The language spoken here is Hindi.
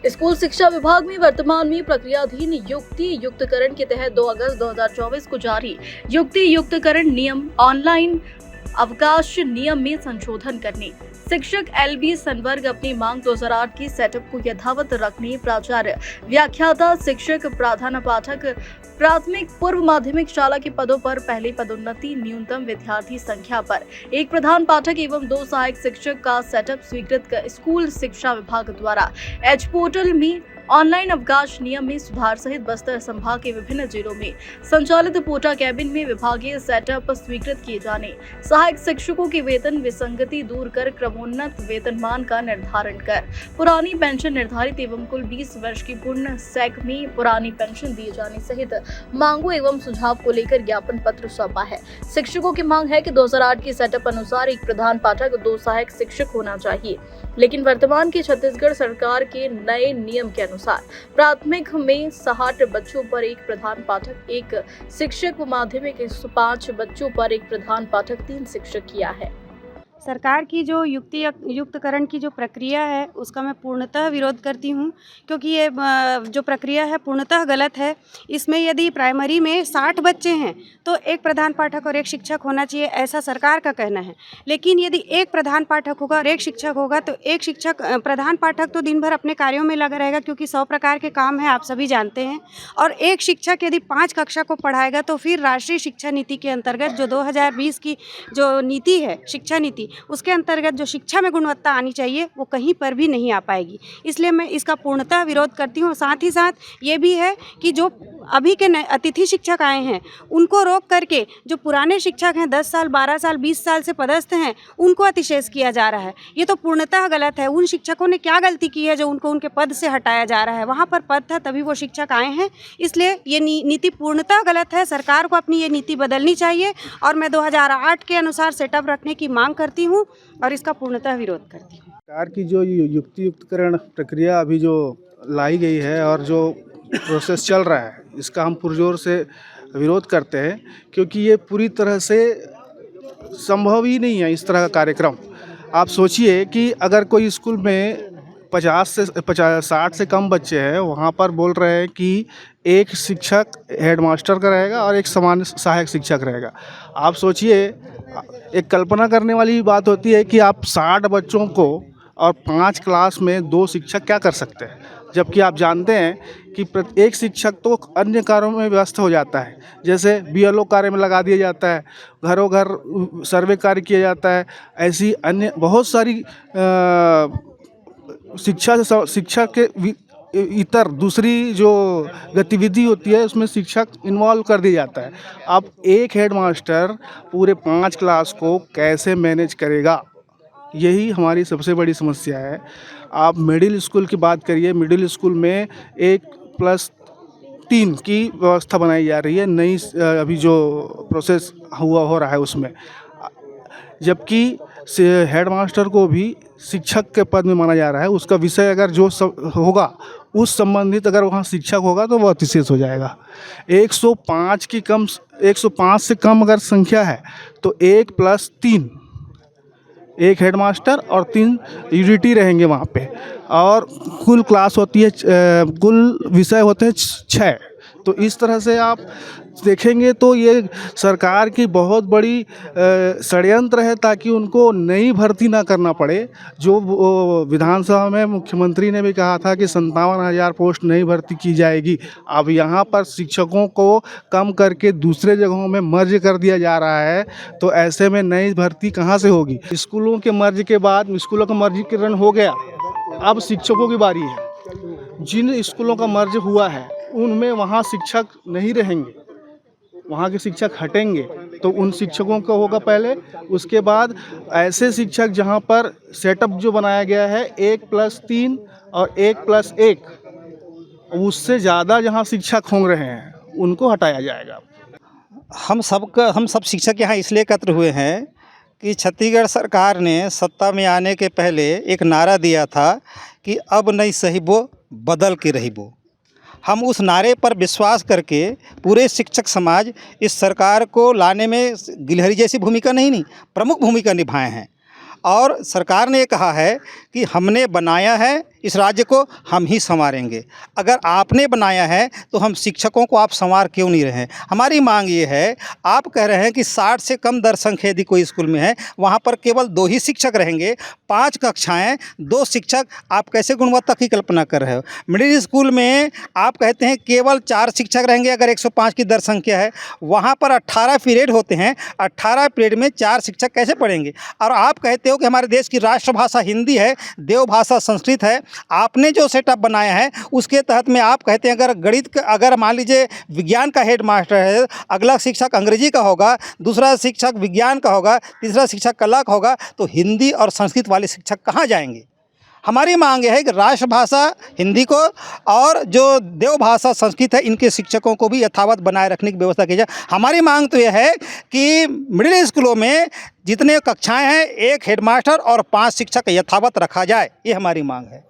स्कूल शिक्षा विभाग में वर्तमान में प्रक्रियाधीन युक्ति युक्तकरण के तहत 2 अगस्त 2024 को जारी युक्ति युक्तकरण नियम ऑनलाइन अवकाश नियम में संशोधन करने, शिक्षक एलबी संवर्ग अपनी मांग 2008 की सेटअप को यथावत रखने, प्राचार्य, व्याख्याता, शिक्षक, प्राध्यापक, प्राथमिक पूर्व माध्यमिक शाला के पदों पर पहली पदोन्नति, न्यूनतम विद्यार्थी संख्या पर एक प्रधान पाठक एवं 2 सहायक शिक्षक का सेटअप स्वीकृत कर स्कूल शिक्षा विभाग द्वारा एच पोर्टल में ऑनलाइन अवकाश नियम में सुधार सहित बस्तर संभाग के विभिन्न जिलों में संचालित पोटा कैबिन में विभागीय सेटअप स्वीकृत किए जाने, सहायक शिक्षकों की वेतन विसंगति दूर कर क्रमोन्नत वेतनमान का निर्धारण कर, पुरानी पेंशन निर्धारित एवं कुल 20 वर्ष की पूर्ण सैक में पुरानी पेंशन दिए जाने सहित मांगों एवं सुझाव को लेकर ज्ञापन पत्र सौंपा है। शिक्षकों की मांग है कि 2008 की सेटअप अनुसार एक प्रधान पाठक 2 सहायक शिक्षक होना चाहिए, लेकिन वर्तमान की छत्तीसगढ़ सरकार के नए नियम के अनुसार प्राथमिक में 60 बच्चों पर एक प्रधान पाठक, एक शिक्षक व माध्यमिक 105 बच्चों पर एक प्रधान पाठक, 3 शिक्षक किया है। सरकार की जो युक्तकरण की जो प्रक्रिया है उसका मैं पूर्णतः विरोध करती हूँ, क्योंकि ये जो प्रक्रिया है पूर्णतः गलत है। इसमें यदि प्राइमरी में 60 बच्चे हैं तो एक प्रधान पाठक और एक शिक्षक होना चाहिए, ऐसा सरकार का कहना है। लेकिन यदि एक प्रधान पाठक होगा और एक शिक्षक होगा तो एक शिक्षक प्रधान पाठक तो दिन भर अपने कार्यों में लगा रहेगा, क्योंकि 100 प्रकार के काम हैं, आप सभी जानते हैं। और एक शिक्षक यदि 5 कक्षा को पढ़ाएगा तो फिर राष्ट्रीय शिक्षा नीति के अंतर्गत जो 2020 की जो नीति है, शिक्षा नीति, उसके अंतर्गत जो शिक्षा में गुणवत्ता आनी चाहिए वो कहीं पर भी नहीं आ पाएगी। इसलिए मैं इसका पूर्णतः विरोध करती हूँ। साथ ही साथ ये भी है कि जो अभी के नए अतिथि शिक्षक आए हैं उनको रोक करके जो पुराने शिक्षक हैं 10 साल, 12 साल, 20 साल से पदस्थ हैं उनको अतिशेष किया जा रहा है। ये तो पूर्णतः गलत है। उन शिक्षकों ने क्या गलती की है जो उनको उनके पद से हटाया जा रहा है? वहाँ पर पद था तभी वो शिक्षक आए हैं। इसलिए ये नीति पूर्णतः गलत है। सरकार को अपनी ये नीति बदलनी चाहिए और मैं 2008 के अनुसार सेटअप रखने की मांग करती हूँ और इसका पूर्णतः विरोध करती हूँ। सरकार की जो युक्तियुक्तकरण प्रक्रिया अभी जो लाई गई है और जो प्रोसेस चल रहा है, इसका हम पुरजोर से विरोध करते हैं, क्योंकि ये पूरी तरह से संभव ही नहीं है इस तरह का कार्यक्रम। आप सोचिए कि अगर कोई स्कूल में 60 से कम बच्चे हैं, वहाँ पर बोल रहे हैं कि एक शिक्षक हेडमास्टर का रहेगा और एक सामान्य सहायक शिक्षक रहेगा। आप सोचिए, एक कल्पना करने वाली बात होती है कि आप 60 बच्चों को और 5 क्लास में 2 शिक्षक क्या कर सकते हैं, जबकि आप जानते हैं कि एक शिक्षक तो अन्य कार्यों में व्यस्त हो जाता है, जैसे बीएलओ कार्य में लगा दिया जाता है, घरों घर सर्वे कार्य किया जाता है। ऐसी अन्य बहुत सारी शिक्षा के इतर दूसरी जो गतिविधि होती है उसमें शिक्षक इन्वॉल्व कर दिया जाता है। अब एक हेडमास्टर पूरे 5 क्लास को कैसे मैनेज करेगा? यही हमारी सबसे बड़ी समस्या है। आप मिडिल स्कूल की बात करिए, मिडिल स्कूल में 1+3 की व्यवस्था बनाई जा रही है, नई अभी जो प्रोसेस हो रहा है उसमें, जबकि हेडमास्टर को भी शिक्षक के पद में माना जा रहा है। उसका विषय अगर जो होगा उस संबंधित अगर वहाँ शिक्षक होगा तो वह अतिशेष हो जाएगा। 105 से कम अगर संख्या है तो 1+3, एक हेडमास्टर और 3 यूडीटी रहेंगे वहाँ पे, और कुल क्लास होती है, कुल विषय होते हैं 6। तो इस तरह से आप देखेंगे तो ये सरकार की बहुत बड़ी षड्यंत्र है ताकि उनको नई भर्ती ना करना पड़े। जो विधानसभा में मुख्यमंत्री ने भी कहा था कि 57,000 पोस्ट नई भर्ती की जाएगी। अब यहाँ पर शिक्षकों को कम करके दूसरे जगहों में मर्ज कर दिया जा रहा है, तो ऐसे में नई भर्ती कहाँ से होगी? स्कूलों के मर्ज के बाद स्कूलों का मर्जीकरण हो गया, अब शिक्षकों की बारी है। जिन स्कूलों का मर्ज हुआ है उनमें वहाँ शिक्षक नहीं रहेंगे, वहाँ के शिक्षक हटेंगे, तो उन शिक्षकों का होगा पहले। उसके बाद ऐसे शिक्षक जहाँ पर सेटअप जो बनाया गया है 1+3 और 1+1, उससे ज़्यादा जहाँ शिक्षक हो रहे हैं उनको हटाया जाएगा। हम सब शिक्षक यहाँ इसलिए एकत्र हुए हैं कि छत्तीसगढ़ सरकार ने सत्ता में आने के पहले एक नारा दिया था कि अब नहीं सहिबो बदल के रहिबो। हम उस नारे पर विश्वास करके पूरे शिक्षक समाज इस सरकार को लाने में गिलहरी जैसी भूमिका नहीं प्रमुख भूमिका निभाए हैं। और सरकार ने कहा है कि हमने बनाया है इस राज्य को हम ही संवारेंगे। अगर आपने बनाया है तो हम शिक्षकों को आप संवार क्यों नहीं रहे हैं? हमारी मांग ये है, आप कह रहे हैं कि 60 से कम दर संख्या यदि कोई स्कूल में है, वहाँ पर केवल 2 ही शिक्षक रहेंगे, 5 कक्षाएं, 2 शिक्षक, आप कैसे गुणवत्ता की कल्पना कर रहे हो? मिडिल स्कूल में आप कहते हैं केवल 4 शिक्षक रहेंगे अगर 105 की दर संख्या है, वहाँ पर 18 पीरियड होते हैं, 18 पीरियड में 4 शिक्षक कैसे पढ़ेंगे? और आप कहते हो कि हमारे देश की राष्ट्रभाषा हिंदी है, देवभाषा संस्कृत है। आपने जो सेटअप बनाया है उसके तहत में आप कहते हैं अगर गणित का, अगर मान लीजिए विज्ञान का हेड मास्टर है, अगला शिक्षक अंग्रेजी का होगा, दूसरा शिक्षक विज्ञान का होगा, तीसरा शिक्षक कला का होगा, तो हिंदी और संस्कृत वाले शिक्षक कहाँ जाएंगे? हमारी मांग है कि राष्ट्रभाषा हिंदी को और जो देवभाषा संस्कृत है इनके शिक्षकों को भी यथावत बनाए रखने की व्यवस्था की जाए। हमारी मांग तो यह है कि मिडिल स्कूलों में जितने कक्षाएं हैं, 1 हेडमास्टर और 5 शिक्षक यथावत रखा जाए, ये हमारी मांग है।